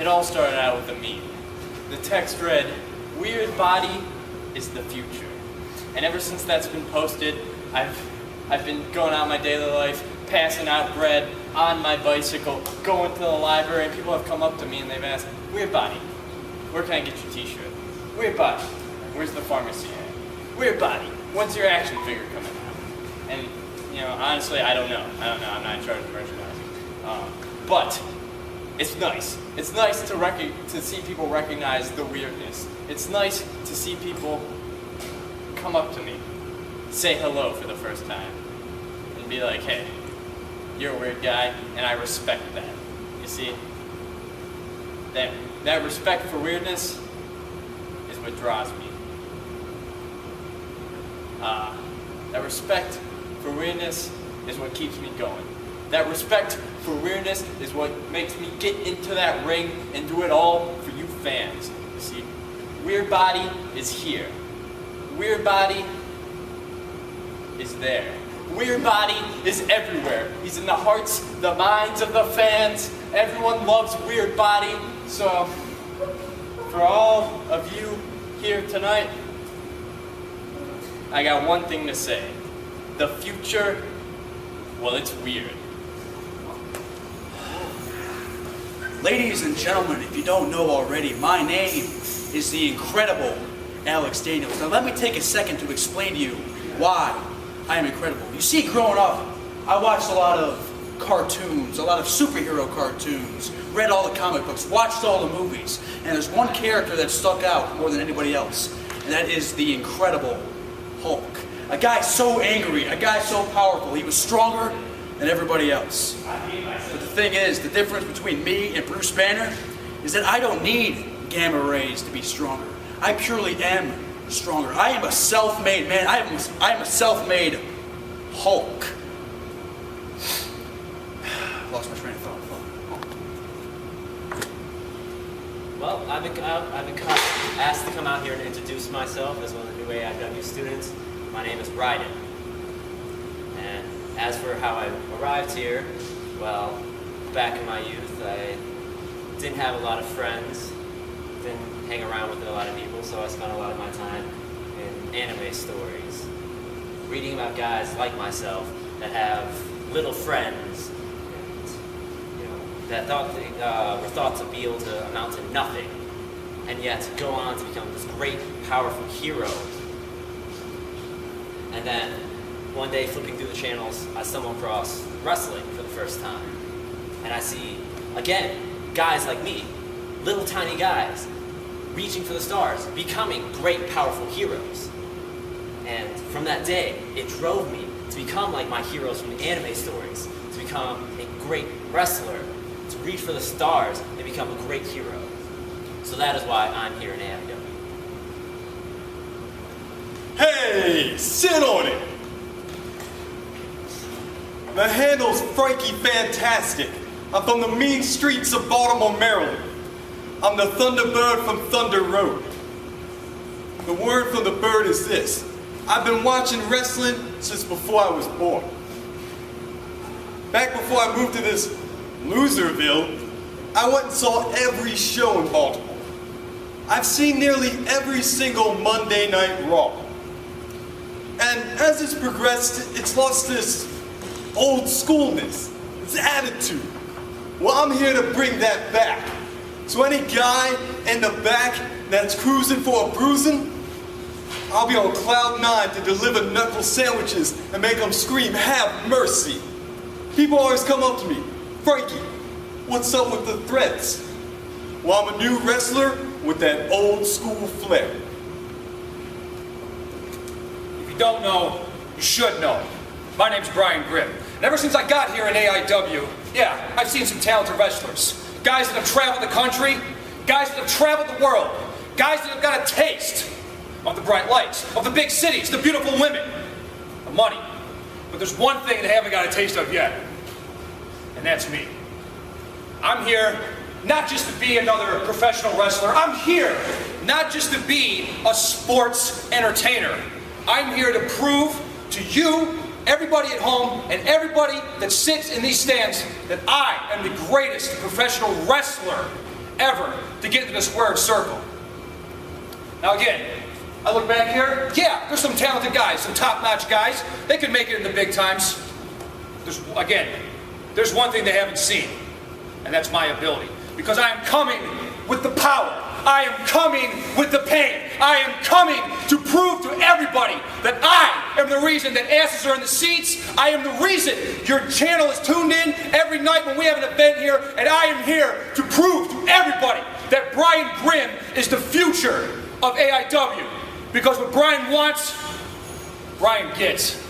It all started out with a meme. The text read, "Weird body is the future." And ever since that's been posted, I've been going out my daily life, passing out bread on my bicycle, going to the library, and people have come up to me and they've asked, "Weird body, where can I get your t-shirt? Weird body, where's the pharmacy at? Weird body, when's your action figure coming out?" And, you know, honestly, I don't know. I'm not in charge of merchandising. But it's nice. It's nice to see people recognize the weirdness. It's nice to see people come up to me, say hello for the first time, and be like, "Hey, you're a weird guy," and I respect that. You see, that respect for weirdness is what draws me. That respect for weirdness is what keeps me going. That respect for weirdness is what makes me get into that ring and do it all for you fans. You see, Weird Body is here. Weird Body is there. Weird Body is everywhere. He's in the hearts, the minds of the fans. Everyone loves Weird Body. So, for all of you here tonight, I got one thing to say. The future, well, it's weird. Ladies and gentlemen, if you don't know already, my name is the incredible Alex Daniels. Now let me take a second to explain to you why I am incredible. You see, growing up, I watched a lot of cartoons, a lot of superhero cartoons, read all the comic books, watched all the movies, and there's one character that stuck out more than anybody else, and that is the Incredible Hulk. A guy so angry, a guy so powerful, he was stronger than everybody else. But the thing is, the difference between me and Bruce Banner is that I don't need gamma rays to be stronger. I purely am stronger. I am a self-made man. I am a self-made Hulk. Lost my train of thought. Well, I've been asked to come out here and introduce myself as one of the new AIW students. My name is Bryden. And as for how I arrived here, well, back in my youth, I didn't have a lot of friends, didn't hang around with a lot of people, so I spent a lot of my time in anime stories, reading about guys like myself that have little friends, and, you know, that were thought to be able to amount to nothing, and yet go on to become this great, powerful hero. And then one day, flipping through the channels, I stumble across wrestling for the first time. And I see, again, guys like me, little tiny guys, reaching for the stars, becoming great, powerful heroes. And from that day, it drove me to become like my heroes from the anime stories, to become a great wrestler, to reach for the stars and become a great hero. So that is why I'm here in AIW. Hey, sit on it! The handle's Frankie Fantastic. I'm from the mean streets of Baltimore, Maryland. I'm the Thunderbird from Thunder Road. The word from the bird is this. I've been watching wrestling since before I was born. Back before I moved to this Loserville, I went and saw every show in Baltimore. I've seen nearly every single Monday Night Raw. And as it's progressed, it's lost this old schoolness, this attitude. Well, I'm here to bring that back. So any guy in the back that's cruising for a bruising, I'll be on cloud 9 to deliver knuckle sandwiches and make them scream, "Have mercy." People always come up to me, "Frankie, what's up with the threats?" Well, I'm a new wrestler with that old school flair. If you don't know, you should know. My name's Brian Grimm. And ever since I got here in AIW, yeah, I've seen some talented wrestlers. Guys that have traveled the country, guys that have traveled the world, guys that have got a taste of the bright lights, of the big cities, the beautiful women, the money. But there's one thing they haven't got a taste of yet, and that's me. I'm here not just to be another professional wrestler. I'm here not just to be a sports entertainer. I'm here to prove to you, everybody at home, and everybody that sits in these stands that I am the greatest professional wrestler ever to get into the squared circle. Now again, I look back here, yeah, there's some talented guys, some top-notch guys. They could make it in the big times. There's one thing they haven't seen, and that's my ability. Because I am coming with the power. I am coming with the pain. I am coming to prove to everybody that I am the reason that asses are in the seats. I am the reason your channel is tuned in every night when we have an event here, and I am here to prove to everybody that Brian Grimm is the future of AIW. Because what Brian wants, Brian gets.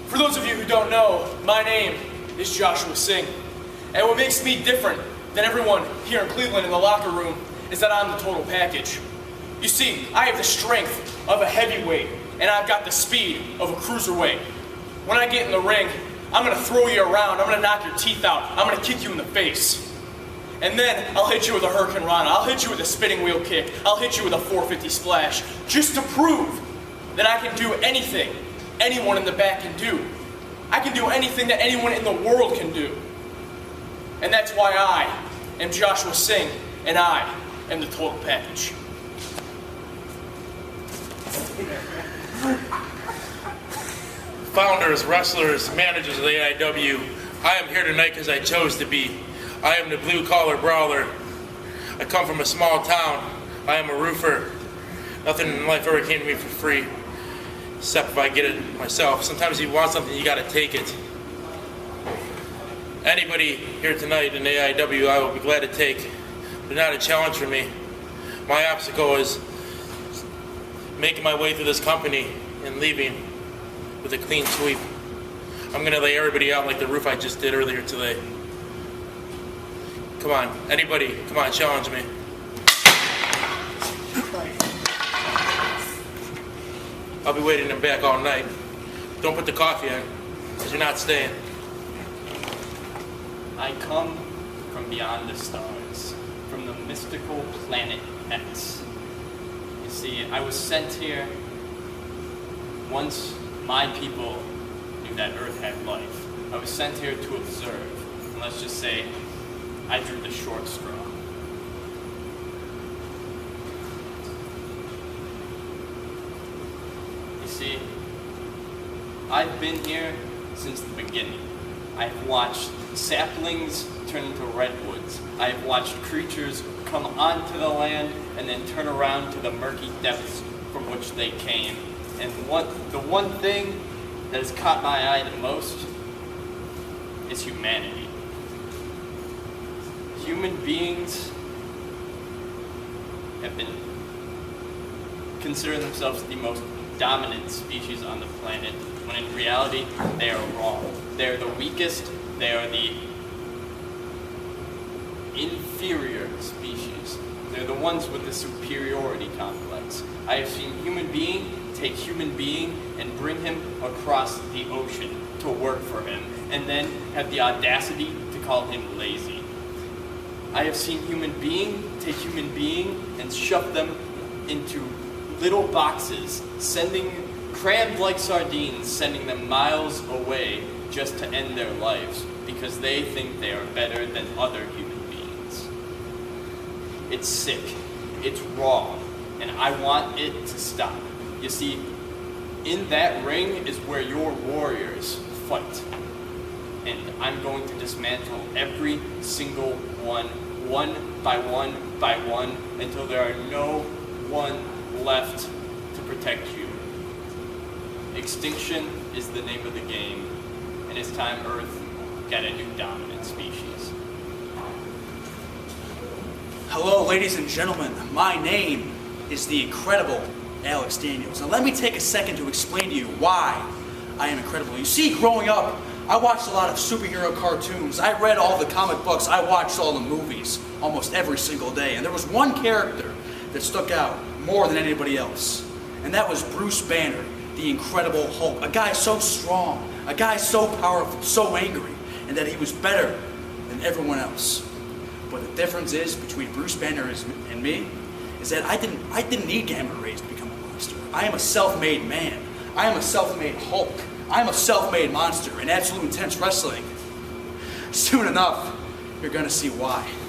For those of you who don't know, my name is Joshua Singh. And what makes me different than everyone here in Cleveland in the locker room is that I'm the total package. You see, I have the strength of a heavyweight, and I've got the speed of a cruiserweight. When I get in the ring, I'm gonna throw you around, I'm gonna knock your teeth out, I'm gonna kick you in the face. And then I'll hit you with a Hurricane Rana, I'll hit you with a spinning wheel kick, I'll hit you with a 450 splash, just to prove that I can do anything anyone in the back can do. I can do anything that anyone in the world can do. And that's why I am Joshua Singh, and I am the total package. Founders, wrestlers, managers of the AIW, I am here tonight because I chose to be. I am the blue-collar brawler. I come from a small town. I am a roofer. Nothing in life ever came to me for free, except if I get it myself. Sometimes you want something, you gotta take it. Anybody here tonight in AIW, I will be glad to take. But not a challenge for me. My obstacle is making my way through this company and leaving with a clean sweep. I'm gonna lay everybody out like the roof I just did earlier today. Come on, anybody, come on, challenge me. I'll be waiting in back all night. Don't put the coffee in, because you're not staying. I come from beyond the stars, from the mystical planet X. You see, I was sent here once my people knew that Earth had life. I was sent here to observe, and let's just say I drew the short straw. You see, I've been here since the beginning. I've watched saplings turn into redwoods. I've watched creatures come onto the land and then turn around to the murky depths from which they came. And the one thing that has caught my eye the most is humanity. Human beings have been considering themselves the most dominant species on the planet, when in reality, they are wrong. They are the weakest, they are the inferior species. They're the ones with the superiority complex. I have seen human being take human being and bring him across the ocean to work for him, and then have the audacity to call him lazy. I have seen human being take human being and shove them into little boxes, crammed like sardines, sending them miles away just to end their lives because they think they are better than other human beings. It's sick, it's wrong, and I want it to stop. You see, in that ring is where your warriors fight. And I'm going to dismantle every single one by one, until there are no one left to protect you. Extinction is the name of the game, and it's time Earth got a new dominant species. Hello, ladies and gentlemen. My name is the incredible Alex Daniels. Now let me take a second to explain to you why I am incredible. You see, growing up, I watched a lot of superhero cartoons. I read all the comic books. I watched all the movies almost every single day. And there was one character that stuck out more than anybody else. And that was Bruce Banner, the Incredible Hulk. A guy so strong, a guy so powerful, so angry, and that he was better than everyone else. But the difference is between Bruce Banner and me is that I didn't need gamma rays to become a monster. I am a self-made man. I am a self-made Hulk. I am a self-made monster in Absolute Intense Wrestling. Soon enough, You're gonna see why.